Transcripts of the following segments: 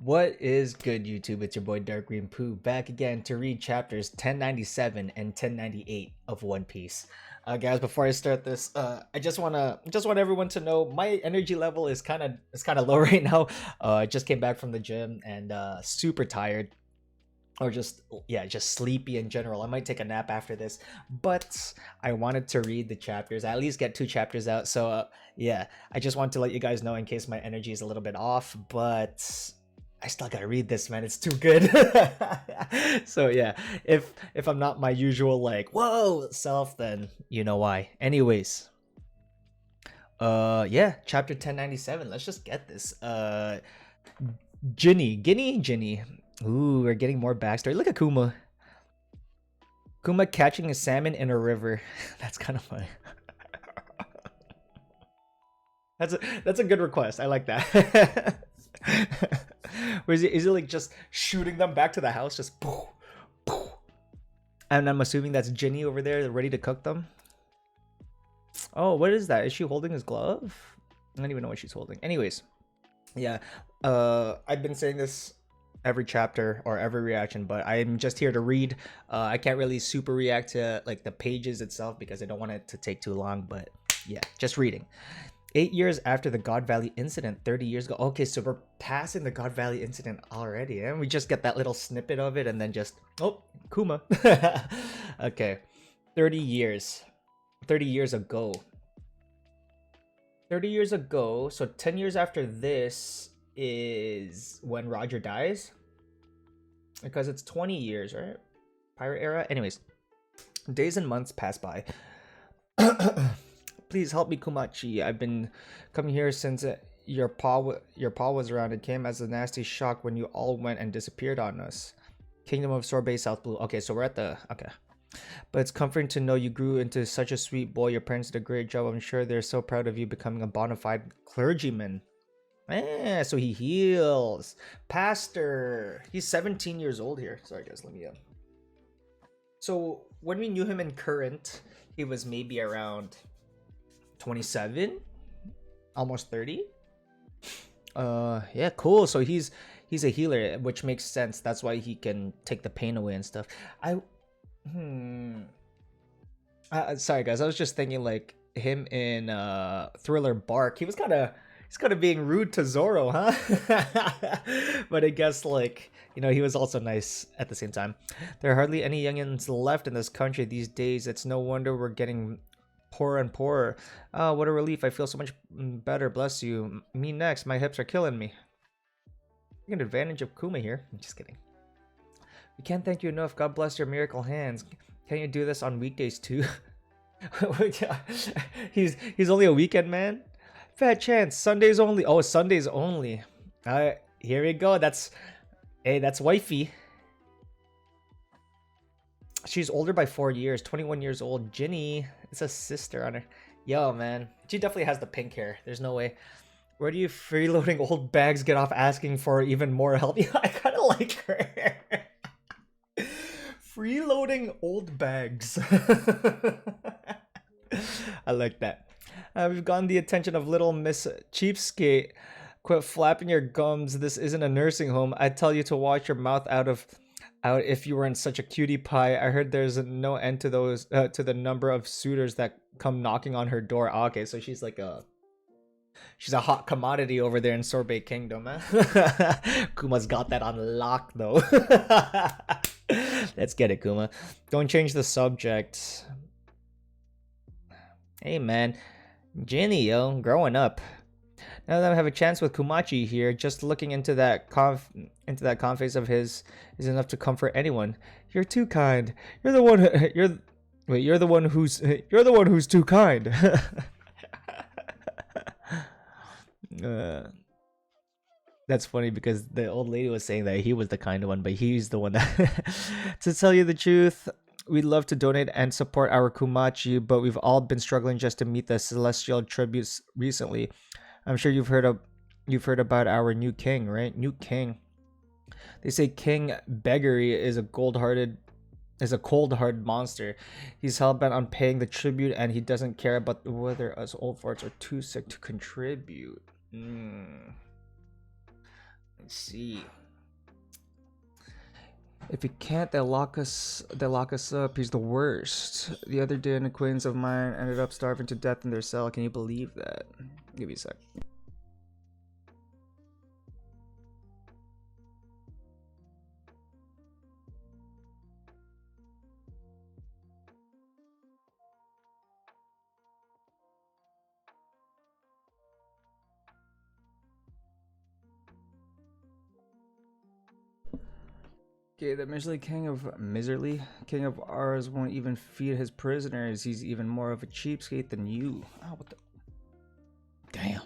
What is good, YouTube? It's your boy darkgreenphu back again to read chapters 1097 and 1098 of One Piece. Guys, before I start this, I just want everyone to know my energy level is kind of low right now. I just came back from the gym and super tired, or just sleepy in general. I might take a nap after this, but I wanted to read the chapters, at least get 2 chapters out. So yeah, I just want to let you guys know in case my energy is a little bit off, but I still gotta read this, man. It's too good. So yeah, if I'm not my usual like whoa self, then you know why. Anyways, yeah, chapter 1097. Let's just get this. Ginny. Ooh, we're getting more backstory. Look at Kuma. Kuma catching a salmon in a river. That's kind of funny. That's a good request. I like that. Is he like just shooting them back to the house? Just poof, poof. And I'm assuming that's Ginny over there ready to cook them. Oh, what is that? Is she holding his glove? I don't even know what she's holding. Anyways, yeah. I've been saying this every chapter or every reaction, but I'm just here to read. I can't really super react to like the pages itself because I don't want it to take too long, but yeah, just reading. 8 years after the God Valley incident, 30 years ago. Okay, so we're passing the God Valley incident already, and we just get that little snippet of it and then just, oh, Kuma. Okay, 30 years. 30 years ago. 30 years ago, so 10 years after this is when Roger dies, because it's 20 years, right? Pirate era. Anyways, days and months pass by. Please help me, Kumachi. I've been coming here since your paw was around. It came as a nasty shock when you all went and disappeared on us. Kingdom of Sorbet, South Blue. Okay, so we're at the but it's comforting to know you grew into such a sweet boy. Your parents did a great job. I'm sure they're so proud of you becoming a bona fide clergyman. So he heals. Pastor. He's 17 years old here. Sorry guys, let me So when we knew him in current, he was maybe around 27, almost 30. Yeah, cool. So he's a healer, which makes sense. That's why he can take the pain away and stuff. Sorry guys, I was just thinking like him in Thriller Bark. He's kind of being rude to Zoro, huh? But I guess like, you know, he was also nice at the same time. There are hardly any youngins left in this country these days. It's no wonder we're getting poorer and poorer. What a relief. I feel so much better. Bless you. Me next. My hips are killing me. Taking advantage of Kuma here. I'm just kidding. We can't thank you enough. God bless your miracle hands. Can you do this on weekdays too? He's only a weekend man. Fat chance. Sundays only. Oh, Sundays only. Here we go. That's wifey. She's older by 4 years. 21 years old. Ginny. It's a sister on her. Yo, man. She definitely has the pink hair. There's no way. Where do you freeloading old bags get off asking for even more help? Yeah, I kind of like her. Freeloading old bags. I like that. We've gotten the attention of little Miss Cheapskate. Quit flapping your gums. This isn't a nursing home. I tell you to watch your mouth out if you weren't such a cutie pie. I heard there's no end to those to the number of suitors that come knocking on her door. Oh, okay, so she's a hot commodity over there in Sorbet Kingdom, huh? Kuma's got that on lock though. Let's get it, Kuma. Don't change the subject. Hey man, Ginny, yo, growing up. Now that I have a chance with Kumachi here, just looking into that calm face of his is enough to comfort anyone. You're too kind. You're the one who's too kind. That's funny because the old lady was saying that he was the kind one, but he's the one that. To tell you the truth, we'd love to donate and support our Kumachi, but we've all been struggling just to meet the celestial tributes recently. I'm sure you've heard about our new king, right? New king. They say King Beggary is a cold-hearted monster. He's hell-bent on paying the tribute, and he doesn't care about whether us old farts are too sick to contribute. Let's see. If he can't, they'll lock us up. He's the worst. The other day, an acquaintance of mine ended up starving to death in their cell. Can you believe that? Give me a sec. Okay, the miserly king of ours won't even feed his prisoners. He's even more of a cheapskate than you. Oh, what the? Damn.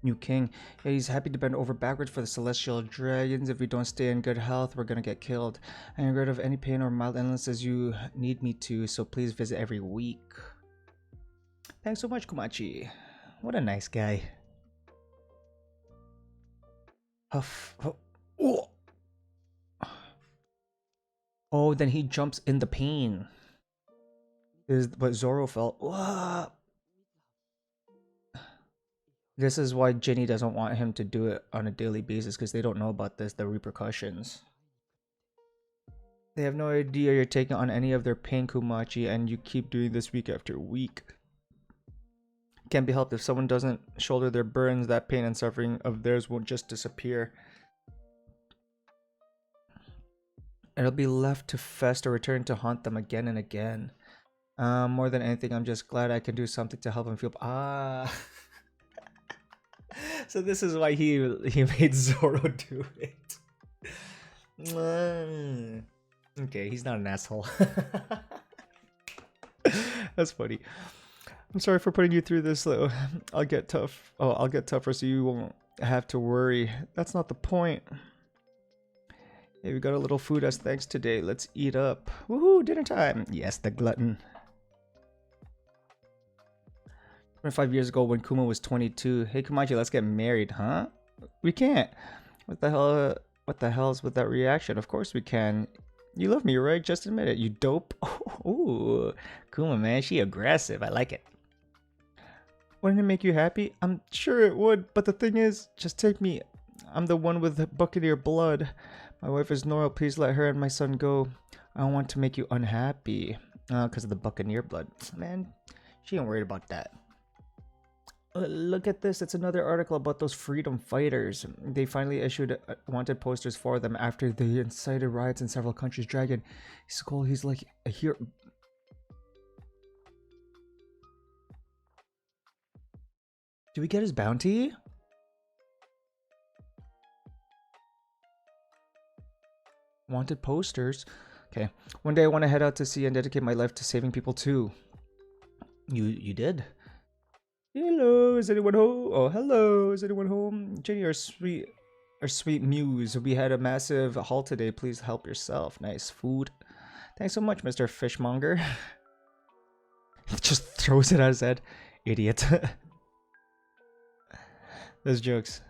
New king. Yeah, he's happy to bend over backwards for the celestial dragons. If we don't stay in good health, we're gonna get killed. I am rid of any pain or mild illness as you need me to, so please visit every week. Thanks so much, Komachi. What a nice guy. Huff. Oh. Oh, then he jumps in the pain. This is what Zoro felt. Whoa. This is why Ginny doesn't want him to do it on a daily basis, because they don't know about the repercussions. They have no idea you're taking on any of their pain, Kumachi, and you keep doing this week after week. Can't be helped. If someone doesn't shoulder their burdens, that pain and suffering of theirs won't just disappear. It'll be left to fester, return to haunt them again and again. More than anything, I'm just glad I can do something to help him feel. So this is why he made Zoro do it. Okay, he's not an asshole. That's funny. I'm sorry for putting you through this, though. I'll get tough. Oh, I'll get tougher so you won't have to worry. That's not the point. Hey, we got a little food as thanks today. Let's eat up. Woohoo, dinner time. Yes, the glutton. 25 years ago when Kuma was 22. Hey, Kumachi, let's get married, huh? We can't. What the hell's with that reaction? Of course we can. You love me, right? Just admit it, you dope. Ooh, Kuma, man, she aggressive. I like it. Wouldn't it make you happy? I'm sure it would, but the thing is, just take me. I'm the one with Buccaneer blood. My wife is Nora. Please let her and my son go. I don't want to make you unhappy. Because of the Buccaneer blood. Man, she ain't worried about that. Look at this. It's another article about those freedom fighters. They finally issued wanted posters for them after they incited riots in several countries. Dragon, he's like a hero. Do we get his bounty? Wanted posters. Okay. One day I want to head out to sea and dedicate my life to saving people too. You did? Hello, is anyone home? Oh, hello, is anyone home? Jenny, our sweet muse. We had a massive haul today. Please help yourself. Nice food. Thanks so much, Mr. Fishmonger. Just throws it at his head. Idiot. Those jokes.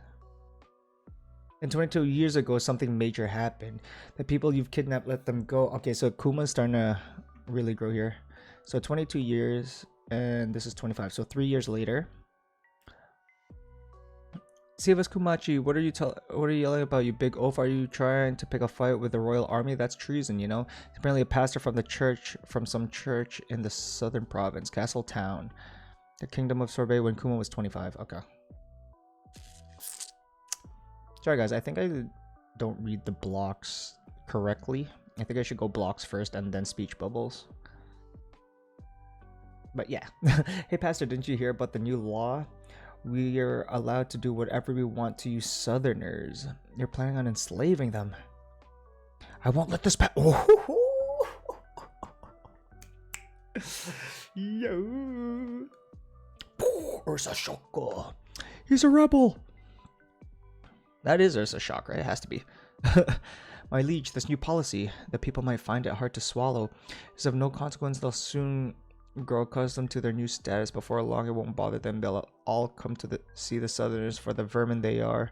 And 22 years ago, something major happened. The people you've kidnapped, let them go. Okay, so Kuma's starting to really grow here. So 22 years, and this is 25. So 3 years later. Save us, Kumachi. What are you yelling about, you big oaf? Are you trying to pick a fight with the royal army? That's treason, you know. It's apparently a pastor from some church in the southern province, Castle Town, the kingdom of Sorbet, when Kuma was 25. Okay. Sorry guys, I think I don't read the blocks correctly. I think I should go blocks first and then speech bubbles. But yeah. Hey pastor, didn't you hear about the new law? We are allowed to do whatever we want to you southerners. You're planning on enslaving them. I won't let this pass. Oh. Yo. Ursa Shoko. He's a rebel. That is Ursa Shock, right? It has to be. My liege, this new policy, that people might find it hard to swallow, is of no consequence. They'll soon grow accustomed to their new status. Before long, it won't bother them. They'll all come to see the Southerners for the vermin they are.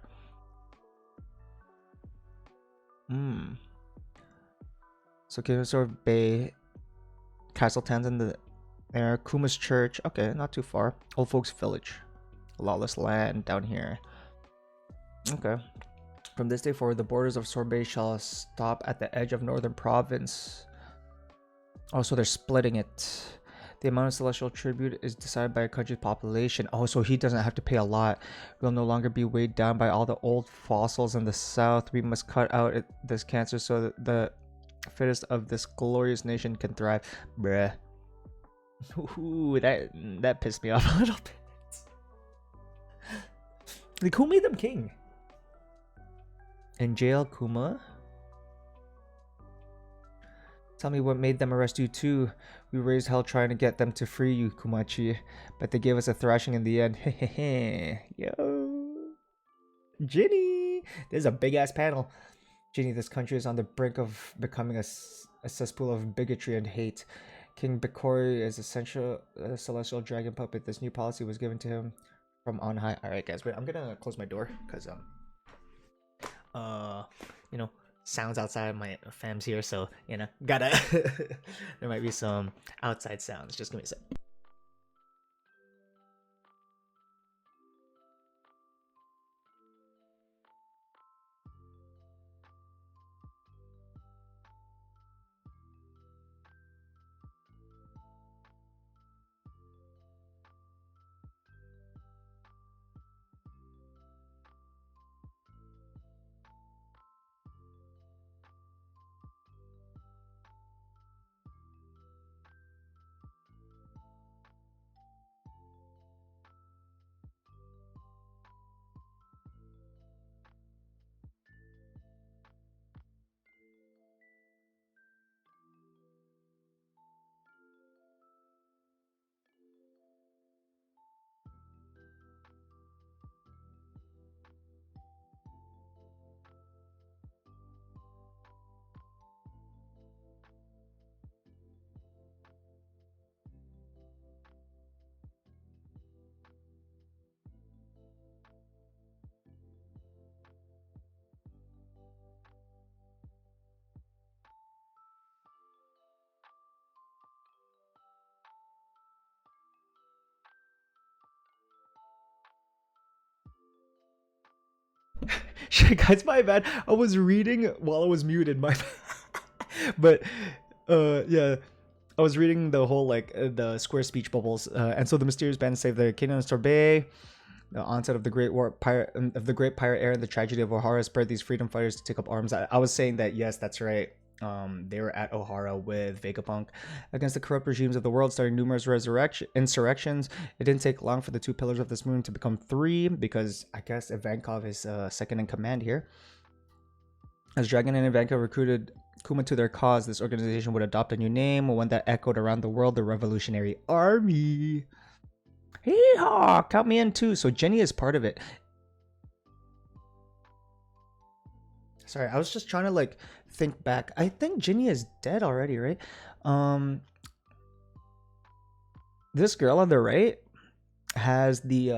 So Kinosor Bay, Castle Towns in the there, Kuma's Church. Okay, not too far. Old Folks Village. Lawless land down here. Okay. From this day forward, the borders of Sorbet shall stop at the edge of northern province. Oh, so they're splitting it. The amount of celestial tribute is decided by a country's population. Oh, so he doesn't have to pay a lot. We'll no longer be weighed down by all the old fossils in the south. We must cut out this cancer so that the fittest of this glorious nation can thrive. Bruh. Ooh, that pissed me off a little bit. Like, who made them king? In jail, Kuma? Tell me what made them arrest you too. We raised hell trying to get them to free you, Kumachi. But they gave us a thrashing in the end. Hehehe. Yo. Ginny! There's a big ass panel. Ginny, this country is on the brink of becoming a cesspool of bigotry and hate. King Bikori is essential celestial dragon puppet. This new policy was given to him from on high. Alright guys, wait, I'm gonna close my door because you know, sounds outside, my fam's here, so you know, gotta there might be some outside sounds. Just give me a sec. Shit, guys, my bad. I was reading while I was muted, my bad. But yeah, I was reading the whole like the square speech bubbles, and so the mysterious band saved the kingdom of Sorbet. The onset of the Great War, of the Great Pirate Era, and the tragedy of O'Hara spurred these freedom fighters to take up arms. I was saying that, yes, that's right. They were at O'Hara with Vegapunk against the corrupt regimes of the world, starting numerous insurrections. It didn't take long for the two pillars of this moon to become three, because I guess Ivankov is second in command here. As Dragon and Ivankov recruited Kuma to their cause, this organization would adopt a new name, one that echoed around the world: the Revolutionary Army. Hee-haw! Count me in too. So Jenny is part of it. Sorry, I was just trying to like think back. I think Ginny is dead already, right? This girl on the right has the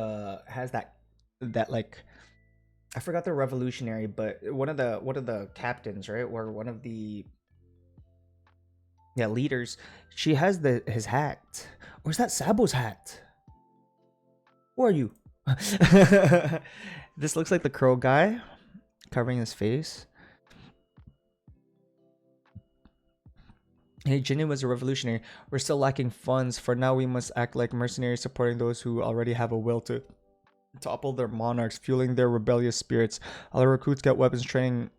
has that like, I forgot the revolutionary, but one of the captains, right? Or one of the leaders. She has his hat. Or is that Sabo's hat? Who are you? This looks like the crow guy covering his face. Hey, Ginny was a revolutionary. We're still lacking funds. For now, we must act like mercenaries, supporting those who already have a will to topple their monarchs, fueling their rebellious spirits. All the recruits get weapons training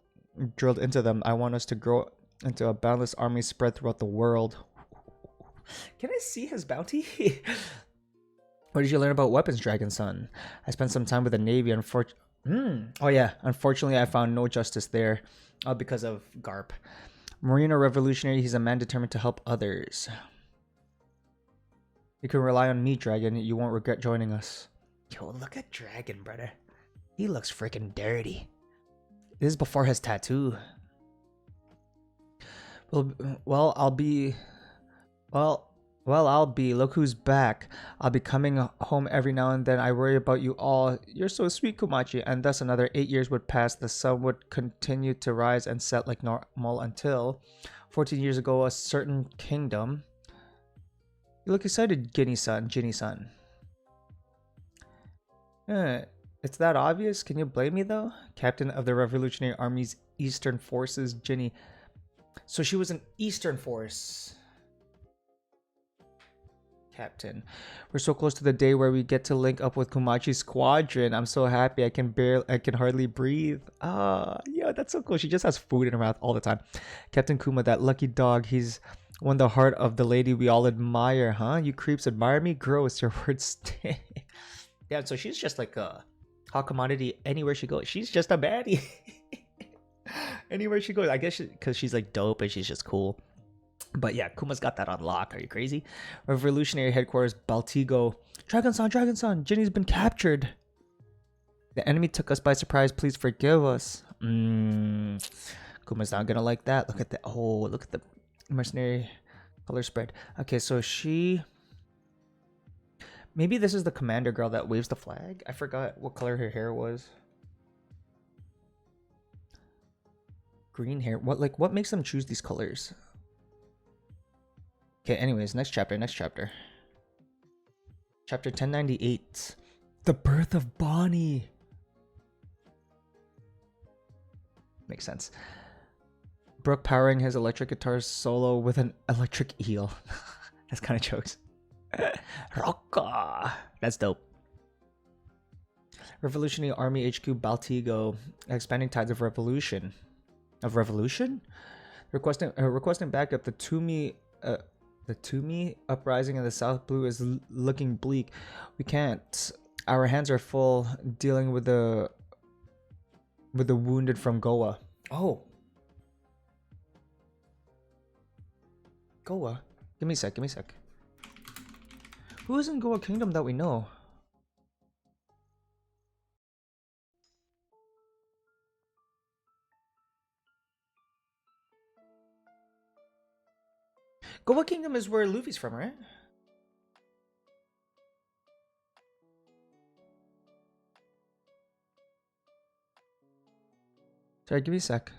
drilled into them. I want us to grow into a boundless army spread throughout the world. Can I see his bounty? What did you learn about weapons, Dragon Son? I spent some time with the Navy. Oh yeah, unfortunately I found no justice there, because of Garp. Marina revolutionary, he's a man determined to help others. You can rely on me, Dragon. You won't regret joining us. Yo, look at Dragon, brother. He looks freaking dirty. This is before his tattoo. Well, I'll be... Look who's back. I'll be coming home every now and then. I worry about you all. You're so sweet, Kumachi. And thus another 8 years would pass. The sun would continue to rise and set like normal until 14 years ago, a certain kingdom. You look excited, Ginny-san. It's that obvious? Can you blame me though? Captain of the Revolutionary Army's Eastern Forces, Ginny. So she was an Eastern Force. Captain. We're so close to the day where we get to link up with Kumachi's squadron. I'm so happy. I can hardly breathe. Ah, yeah, that's so cool. She just has food in her mouth all the time. Captain Kuma, that lucky dog. He's won the heart of the lady we all admire, huh? You creeps admire me? Gross. Your words stink. Yeah, so she's just like a hot commodity anywhere she goes. She's just a baddie. Anywhere she goes. I guess because she's like dope and she's just cool. But yeah, Kuma's got that on lock. Are you crazy? Revolutionary headquarters, Baltigo. Dragon-san, Ginny's been captured. The enemy took us by surprise. Please forgive us. Kuma's not gonna like that. Look at the look at the mercenary color spread. Okay, so maybe this is the commander girl that waves the flag. I forgot what color her hair was. Green hair. What makes them choose these colors? Okay, anyways, next chapter. Chapter 1098. The birth of Bonnie. Makes sense. Brooke powering his electric guitar solo with an electric eel. That's kind of jokes. Rocka. That's dope. Revolutionary Army HQ Baltigo. Expanding tides of revolution. Of revolution? Requesting backup. The Toomey uprising in the South Blue is looking bleak. We can't. Our hands are full dealing with the wounded from Goa. Oh. Goa? Give me a sec. Who is in Goa Kingdom that we know? Goa Kingdom is where Luffy's from, right? Sorry, give me a sec.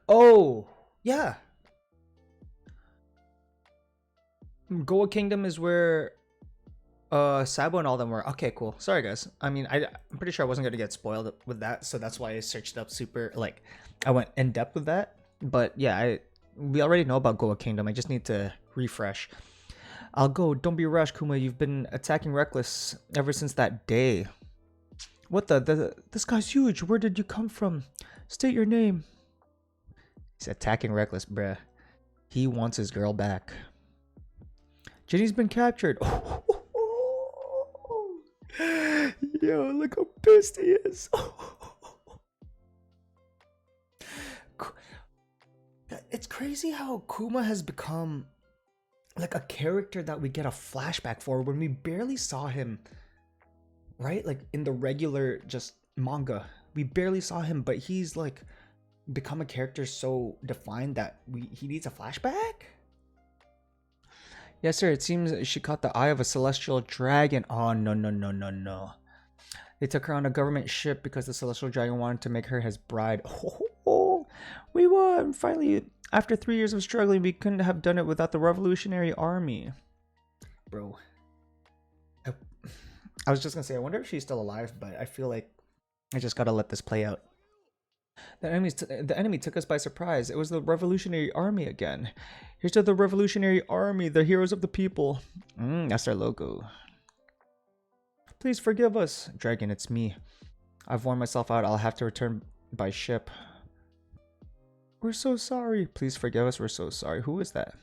Oh, yeah. Goa Kingdom is where Sabo and all them were. Okay, cool. Sorry guys. I mean, I'm pretty sure I wasn't gonna get spoiled with that, so that's why I searched up super, like, I went in depth with that. But yeah, we already know about Goa Kingdom. I just need to refresh. I'll go. Don't be rushed, Kuma. You've been attacking Reckless ever since that day. What this guy's huge. Where did you come from? State your name. He's attacking Reckless, bruh. He wants his girl back. Ginny's been captured. Yo, look how pissed he is. It's crazy how Kuma has become like a character that we get a flashback for when we barely saw him, right? Like in the regular just manga, we barely saw him, but he's like become a character so defined that he needs a flashback. Yes, sir. It seems she caught the eye of a celestial dragon. Oh, no. They took her on a government ship because the celestial dragon wanted to make her his bride. Oh, we won! Finally, after 3 years of struggling, we couldn't have done it without the Revolutionary Army. Bro. I was just gonna say, I wonder if she's still alive, but I feel like I just gotta let this play out. The enemy took us by surprise. It was the Revolutionary Army again. Here's to the Revolutionary Army, the heroes of the people. That's their logo. Please forgive us. Dragon, it's me. I've worn myself out. I'll have to return by ship. We're so sorry. Please forgive us. We're so sorry. Who is that?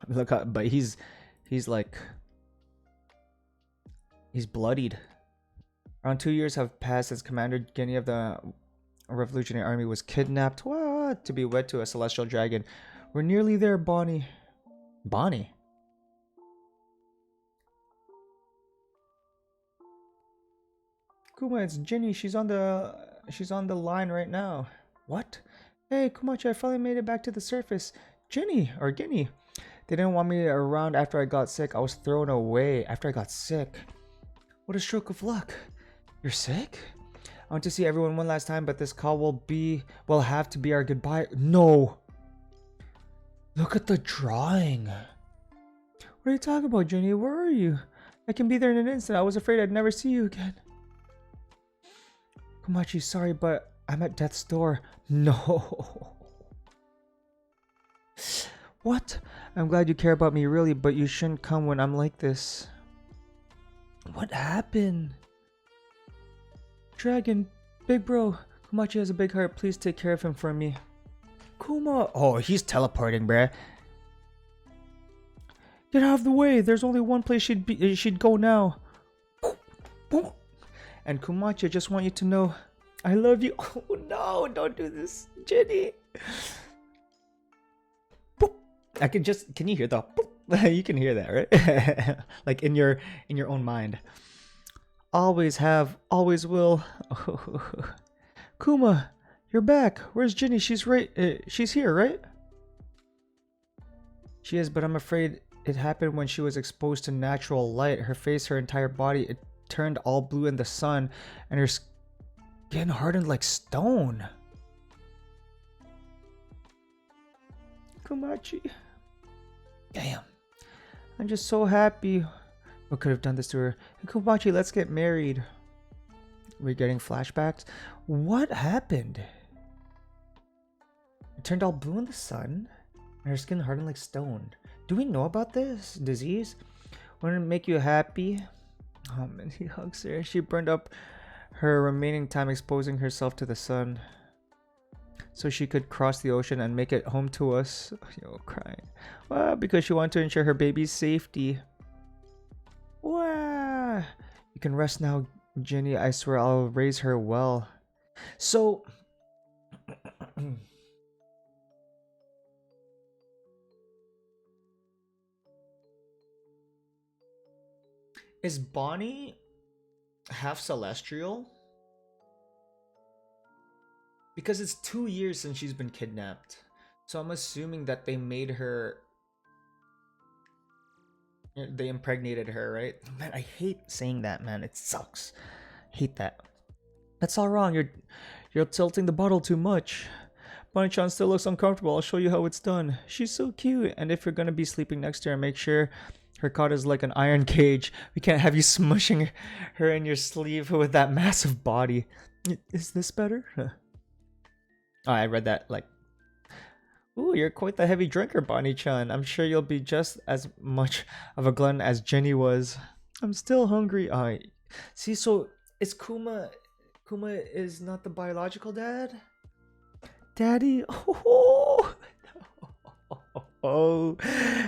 Look, but he's like, he's bloodied. Around 2 years have passed since Commander GINNY of the Revolutionary Army was kidnapped to be wed to a celestial dragon. We're nearly there, Bonnie. Bonnie? Kuma, it's Ginny. She's on the line right now. What? Hey, Kumachi, I finally made it back to the surface. Ginny. They didn't want me around after I got sick. I was thrown away after I got sick. What a stroke of luck. You're sick? I want to see everyone one last time, but this call will have to be our goodbye. No. Look at the drawing. What are you talking about, Ginny? Where are you? I can be there in an instant. I was afraid I'd never see you again. Komachi, sorry, but I'm at death's door. No. What? I'm glad you care about me, really, but you shouldn't come when I'm like this. What happened? Dragon, big bro. Komachi has a big heart. Please take care of him for me. Kuma. Oh, he's teleporting, bruh. Get out of the way. There's only one place she'd go now. And Komachi, I just want you to know, I love you. Oh no, don't do this, Ginny. I can you hear the you can hear that, right? Like in your own mind. Always have, always will. Kuma, you're back. Where's Ginny? She's here, right? She is, but I'm afraid it happened when she was exposed to natural light. Her face, her entire body, it turned all blue in the sun, and her skin hardened like stone. Komachi. Damn. I'm just so happy. What could have done this to her? Hey, Komachi, let's get married. We're getting flashbacks. What happened? It turned all blue in the sun, and her skin hardened like stone. Do we know about this disease? Wouldn't it make you happy? Oh man, he hugs her. She burned up her remaining time exposing herself to the sun, so she could cross the ocean and make it home to us. Yo, crying. Well, because she wanted to ensure her baby's safety. Wow. You can rest now, Ginny. I swear I'll raise her well. So is Bonnie half celestial? Because it's 2 years since she's been kidnapped. So I'm assuming that they made her... They impregnated her, right? Man, I hate saying that, man. It sucks. Hate that. That's all wrong. You're tilting the bottle too much. Bonnie-chan still looks uncomfortable. I'll show you how it's done. She's so cute. And if you're gonna be sleeping next to her, make sure her cot is like an iron cage. We can't have you smushing her in your sleeve with that massive body. Is this better? Oh, I read that like, ooh, you're quite the heavy drinker, Bonnie-chan. I'm sure you'll be just as much of a glutton as Jenny was. I'm still hungry. See, so it's Kuma is not the biological dad? Daddy? Oh, oh,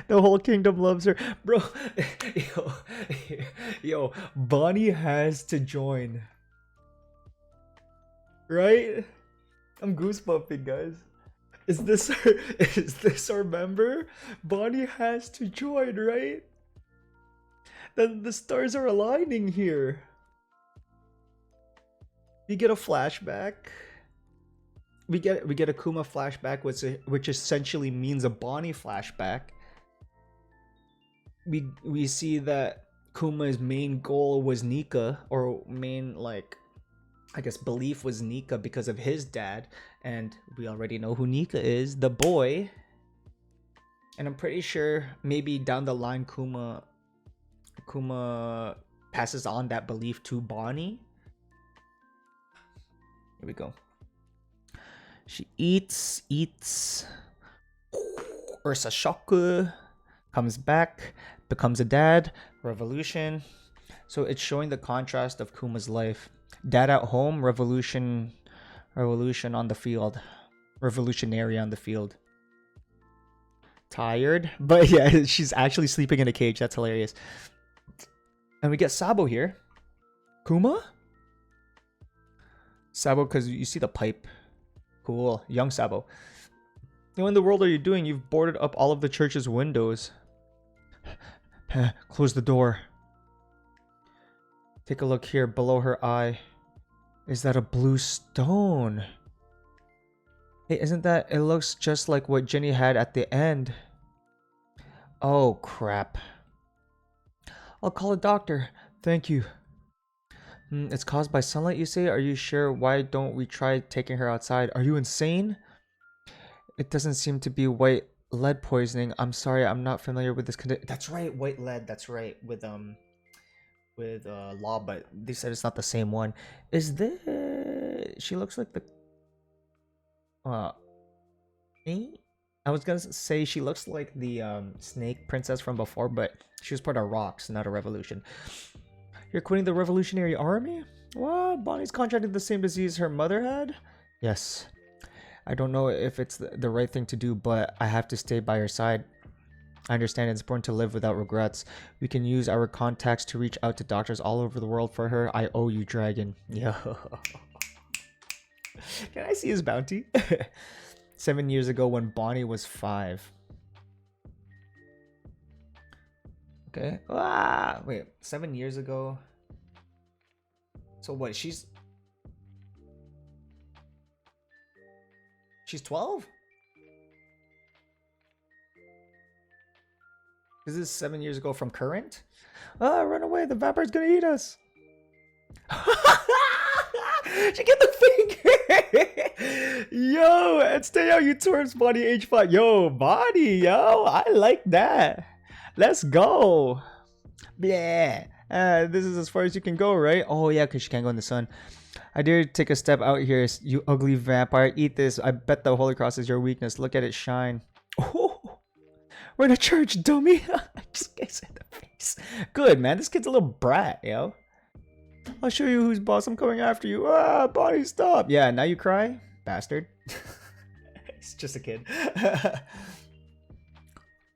the whole kingdom loves her. Bro, yo, Bonnie has to join. Right? I'm goosebumping, guys. Is this our member? Bonnie has to join, right? Then the stars are aligning here. We get a flashback. We get a Kuma flashback, which essentially means a Bonnie flashback. We see that Kuma's main goal was Nika, or main, like, I guess, belief was Nika because of his dad, and we already know who Nika is, the boy. And I'm pretty sure maybe down the line Kuma passes on that belief to Bonnie. Here we go. She eats Ursa Shoku, comes back, becomes a dad, revolution. So it's showing the contrast of Kuma's life. Dad at home, revolution on the field. Revolutionary on the field. Tired, but yeah, she's actually sleeping in a cage. That's hilarious. And we get Sabo here. Kuma? Sabo, because you see the pipe. Cool. Young Sabo. What in the world are you doing? You've boarded up all of the church's windows. Close the door. Take a look here below her eye. Is that a blue stone? Hey, isn't that... It looks just like what Jenny had at the end. Oh, crap. I'll call a doctor. Thank you. It's caused by sunlight, you say? Are you sure? Why don't we try taking her outside? Are you insane? It doesn't seem to be white lead poisoning. I'm sorry, I'm not familiar with this condition. That's right, white lead. That's right. With law, but they said it's not the same one. Is this? She looks like the. Me? I was gonna say she looks like the snake princess from before, but she was part of Rocks, not a revolution. You're quitting the Revolutionary Army? What? Bonnie's contracted the same disease her mother had? Yes. I don't know if it's the right thing to do, but I have to stay by her side. I understand it's important to live without regrets. We can use our contacts to reach out to doctors all over the world for her. I owe you, Dragon. Yo. Can I see his bounty? 7 years ago when Bonnie was 5. Okay. Ah, wait. 7 years ago. So what? She's 12? Is this 7 years ago from current? Ah, run away. The vampire's gonna eat us. She get the finger. Yo, and stay out, you towards Bonnie age 5. Yo, Bonnie, yo, I like that. Let's go. Yeah. This is as far as you can go, right? Oh, yeah, because she can't go in the sun. I dare take a step out here, you ugly vampire. Eat this. I bet the Holy Cross is your weakness. Look at it shine. Oh, we're in a church, dummy. I just gets in the face. Good, man. This kid's a little brat, yo. I'll show you who's boss. I'm coming after you. Ah, Bonnie, stop. Yeah, now you cry? Bastard. It's just a kid.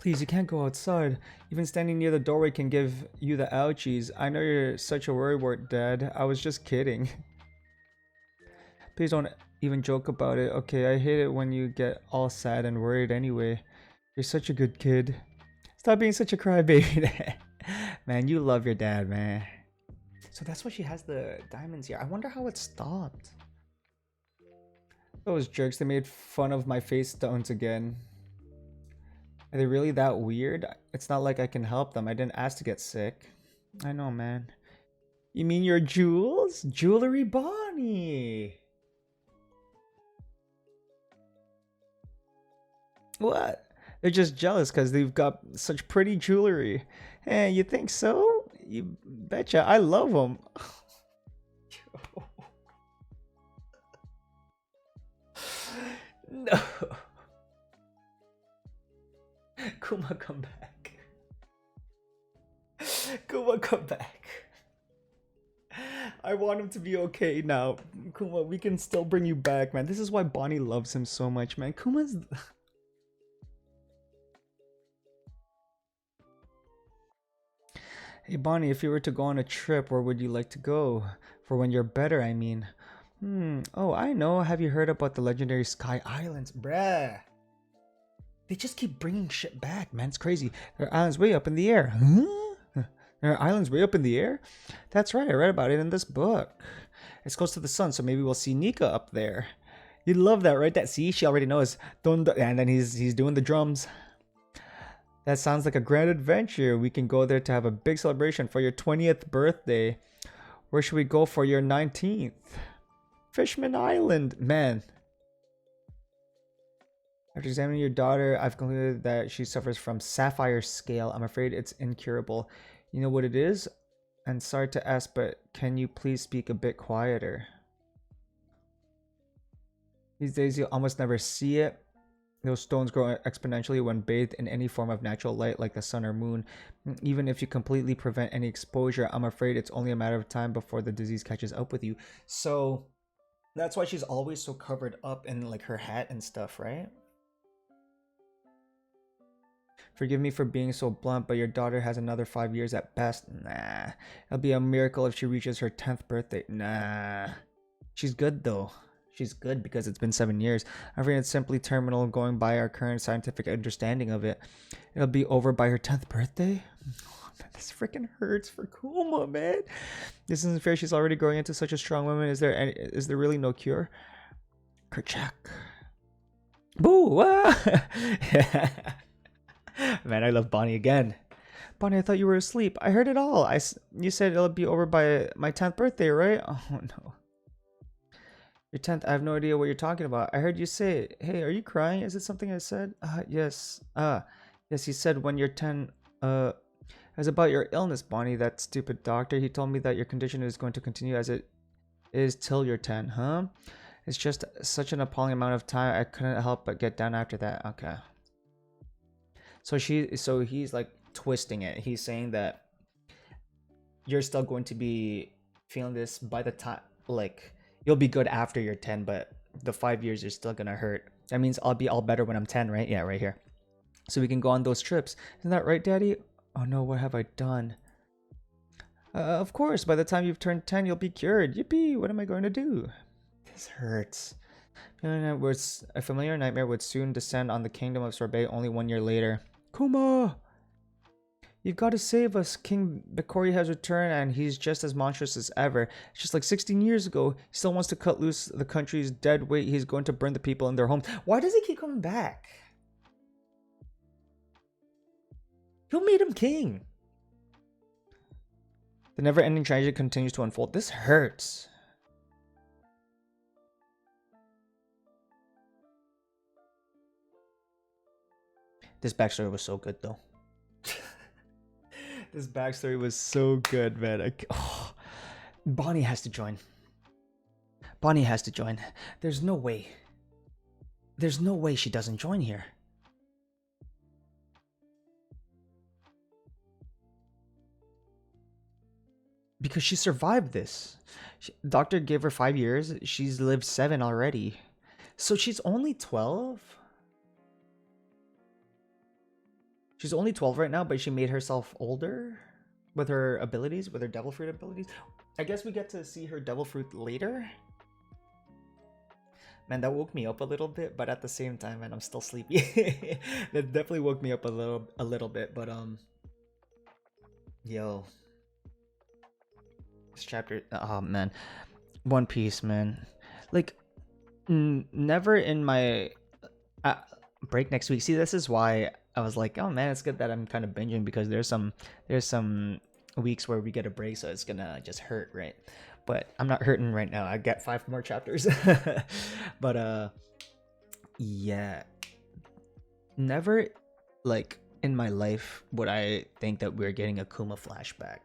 Please, you can't go outside. Even standing near the doorway can give you the ouchies. I know you're such a worrywart, Dad. I was just kidding. Please don't even joke about it. Okay, I hate it when you get all sad and worried anyway. You're such a good kid. Stop being such a crybaby. Man, you love your dad, man. So that's why she has the diamonds here. I wonder how it stopped. Those jerks, they made fun of my face stones again. Are they really that weird? It's not like I can help them. I didn't ask to get sick. I know, man. You mean your jewels? Jewelry Bonnie. What? They're just jealous because they've got such pretty jewelry. Hey, you think so? You betcha. I love them. No. Kuma, come back. Kuma, come back. I want him to be okay now. Kuma, we can still bring you back, man. This is why Bonnie loves him so much, man. Kuma's... Hey Bonnie, if you were to go on a trip, where would you like to go? For when you're better, I mean. Oh, I know. Have you heard about the legendary Sky Islands? Bruh. They just keep bringing shit back, man. It's crazy. There are islands way up in the air. Huh? There are islands way up in the air? That's right. I read about it in this book. It's close to the sun, so maybe we'll see Nika up there. You'd love that, right? That see, she already knows. And then he's doing the drums. That sounds like a grand adventure. We can go there to have a big celebration for your 20th birthday. Where should we go for your 19th? Fishman Island, man. After examining your daughter, I've concluded that she suffers from sapphire scale. I'm afraid it's incurable. You know what it is? And sorry to ask, but can you please speak a bit quieter? These days you'll almost never see it. Those stones grow exponentially when bathed in any form of natural light like the sun or moon. Even if you completely prevent any exposure, I'm afraid it's only a matter of time before the disease catches up with you. So that's why she's always so covered up in like her hat and stuff, right? Forgive me for being so blunt, but your daughter has another 5 years at best. Nah. It'll be a miracle if she reaches her 10th birthday. Nah. She's good though. She's good because it's been 7 years. I think it's simply terminal going by our current scientific understanding of it. It'll be over by her 10th birthday? Oh, man, this freaking hurts for Kuma, man. This isn't fair. She's already growing into such a strong woman. Is there really no cure? Kerchak. Boo! Ah! Man, I love Bonnie again. Bonnie, I thought you were asleep. I heard it all. You said it'll be over by my 10th birthday, right? Oh no. Your 10th, I have no idea what you're talking about. I heard you say, hey, are you crying? Is it something I said? Yes. Yes, he said when you're 10, it was about your illness, Bonnie, that stupid doctor. He told me that your condition is going to continue as it is till you're 10, huh? It's just such an appalling amount of time. I couldn't help but get down after that. Okay. So he's like twisting it. He's saying that you're still going to be feeling this by the time, like, you'll be good after you're 10, but the 5 years are still gonna hurt. That means I'll be all better when I'm 10, right? Yeah, right here. So we can go on those trips. Isn't that right, Daddy? Oh no, what have I done? Of course, by the time you've turned 10, you'll be cured. Yippee, what am I going to do? This hurts. A familiar nightmare would soon descend on the kingdom of Sorbet only 1 year later. Kuma! You've got to save us. King Bakori has returned and he's just as monstrous as ever. It's just like 16 years ago. He still wants to cut loose the country's dead weight. He's going to burn the people in their homes. Why does he keep coming back? Who made him king? The never-ending tragedy continues to unfold. This hurts. This backstory was so good, though. This backstory was so good, man. Bonnie has to join. Bonnie has to join. There's no way. There's no way she doesn't join here. Because she survived this. Doctor gave her 5 years. She's lived 7 already. So she's only 12? She's only 12 right now, but she made herself older with her abilities, with her devil fruit abilities. I guess we get to see her devil fruit later. Man, that woke me up a little bit, but at the same time, man, I'm still sleepy. That definitely woke me up a little bit, but yo, this chapter, oh man, One Piece, man, like never in my break next week. See, this is why I was like, oh man, it's good that I'm kind of binging, because there's some weeks where we get a break, so it's gonna just hurt, right? But I'm not hurting right now. I got 5 more chapters. But yeah, never like in my life would I think that we're getting a Kuma flashback,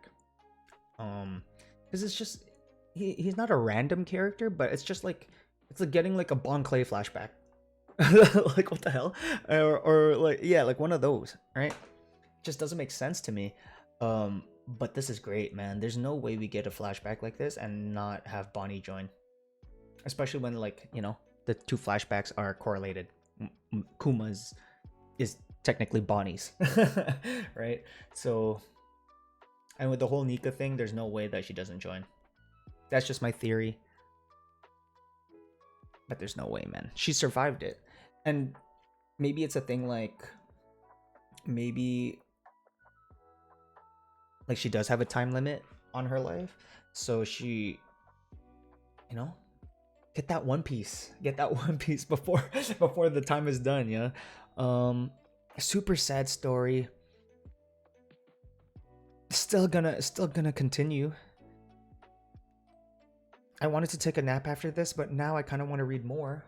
because it's just he's not a random character, but it's just like it's like getting like a Bon Clay flashback. Like what the hell, or like, yeah, like one of those, right? Just doesn't make sense to me. But this is great, man. There's no way we get a flashback like this and not have Bonnie join, especially when, like, you know, the 2 flashbacks are correlated. Kuma's is technically Bonnie's. Right? So, and with the whole Nika thing, there's no way that she doesn't join. That's just my theory, but there's no way, man. She survived it. And maybe it's a thing like, maybe like she does have a time limit on her life, so she, you know, get that one piece before the time is done. Yeah. Super sad story. Still gonna continue. I wanted to take a nap after this, but now I kind of want to read more.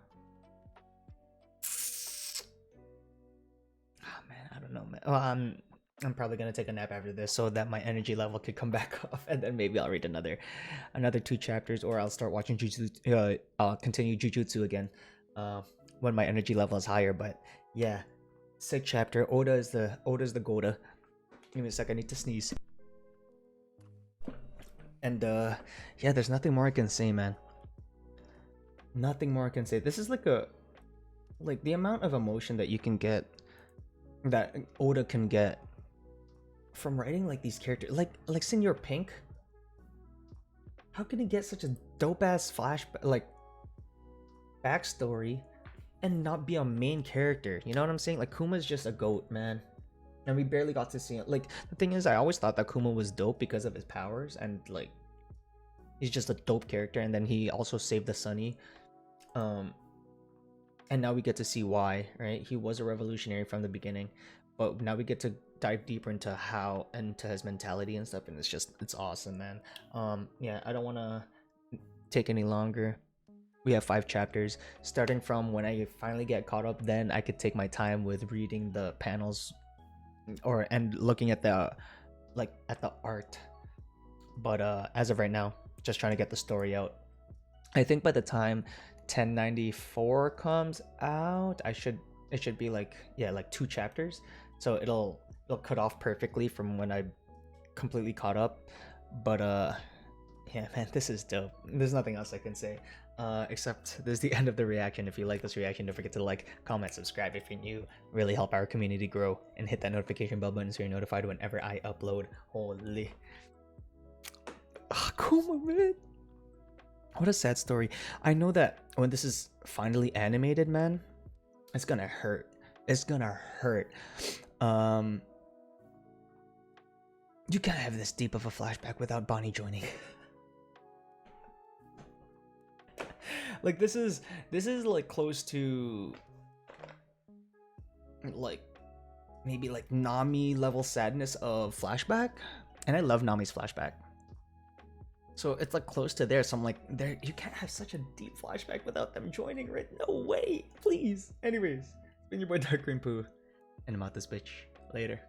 Oh man, I don't know, man. Well, I'm probably gonna take a nap after this so that my energy level could come back up, and then maybe I'll read another 2 chapters, or I'll start watching Jujutsu. I'll continue Jujutsu again when my energy level is higher. But yeah, sick chapter. Oda is the Goda. Give me a sec. I need to sneeze. And yeah, there's nothing more I can say, man. Nothing more I can say. This is like the amount of emotion that you can get, that Oda can get from writing like these characters, like Senor Pink. How can he get such a dope ass like backstory and not be a main character? You know what I'm saying? Like, Kuma's just a goat, man, and we barely got to see it. Like, the thing is, I always thought that Kuma was dope because of his powers, and like he's just a dope character. And then he also saved the Sunny. and now we get to see why, right? He was a revolutionary from the beginning, but now we get to dive deeper into how, into his mentality and stuff, and it's awesome, man. Yeah, I don't want to take any longer. We have 5 chapters. Starting from when I finally get caught up, then I could take my time with reading the panels and looking at the at the art. But as of right now, just trying to get the story out. I think by the time 1094 comes out, it should be like, yeah, like 2 chapters. So it'll cut off perfectly from when I completely caught up. But yeah, man, this is dope. There's nothing else I can say. Except there's the end of the reaction. If you like this reaction, don't forget to like, comment, subscribe if you're new. Really help our community grow, and hit that notification bell button so you're notified whenever I upload. Holy, Kuma, man, what a sad story. I know that when this is finally animated, man, it's gonna hurt. It's gonna hurt. You can't have this deep of a flashback without Bonnie joining. Like this is like close to like maybe like Nami level sadness of flashback, and I love Nami's flashback, so it's like close to there. So I'm like, there, you can't have such a deep flashback without them joining, right? No way, please. Anyways, it's been your boy darkgreenphu, and I'm out this bitch. Later.